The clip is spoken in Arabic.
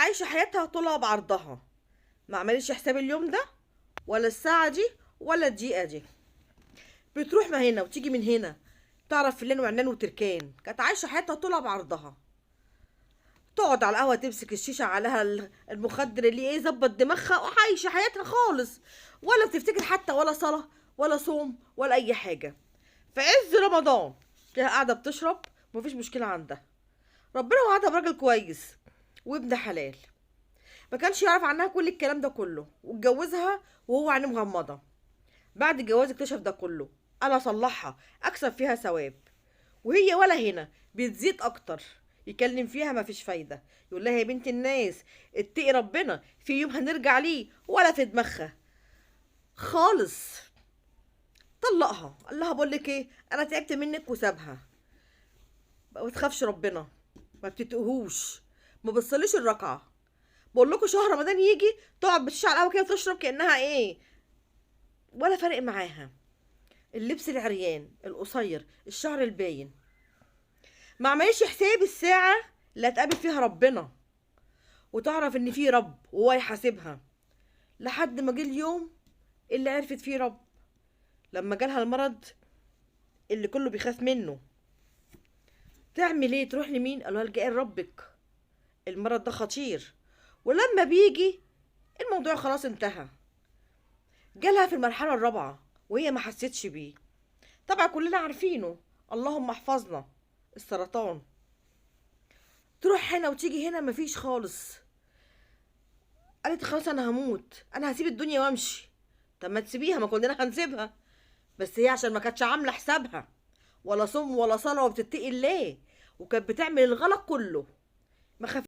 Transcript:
عايشه حياتها طولها بعرضها، ما عملتش حساب اليوم ده ولا الساعه دي ولا الدقيقه دي. بتروح ما هنا وتيجي من هنا، تعرف فلان وعلان وتركان. كانت عايشه حياتها طولها بعرضها، تقعد على القهوه تمسك الشيشه عليها المخدر اللي ايه يظبط دماغها، وعايشه حياتها خالص، ولا بتفتكر حتى ولا صلاه ولا صوم ولا اي حاجه. في عز رمضان تلاقيها قاعده بتشرب، مفيش مشكله عندها. ربنا وعدها براجل كويس وابن حلال، ما كانش يعرف عنها كل الكلام ده كله، واتجوزها وهو عينيه مغمضه. بعد الجواز اكتشف ده كله. انا اصلحها اكسب فيها ثواب، وهي ولا هنا بتزيد اكتر. يكلم فيها مفيش فايده، يقول لها يا بنت الناس اتقي ربنا، في يوم هنرجع ليه، ولا في دماغها خالص. طلقها، قال لها بقول لك ايه، انا تعبت منك، وسابها. ما بتخافش ربنا، ما بتتقهوش، ما بتصليش الركعه. بقول لكم شهر رمضان يجي تقعد بتشعل على القهوه كده وتشرب كانها ايه، ولا فارق معاها. اللبس العريان القصير، الشعر الباين، ما عملش حساب الساعه اللي هتقابل فيها ربنا، وتعرف ان في رب وهو يحاسبها. لحد ما جه اليوم اللي عرفت فيه رب، لما جالها المرض اللي كله بيخاف منه. تعمل ايه؟ تروح لمين؟ قالوا الجئي لربك، المرض ده خطير، ولما بيجي الموضوع خلاص انتهى. جالها في المرحله الرابعه وهي ما حستش بيه. طبعا كلنا عارفينه، اللهم احفظنا، السرطان. تروح هنا وتيجي هنا مفيش خالص. قالت خلاص انا هموت، انا هسيب الدنيا وامشي. طب ما تسيبيها، ما كلنا هنسيبها. بس هي عشان ما كانتش عامله حسابها، ولا صوم ولا صلاه وبتتقي الله، وكانت بتعمل الغلط كله، ما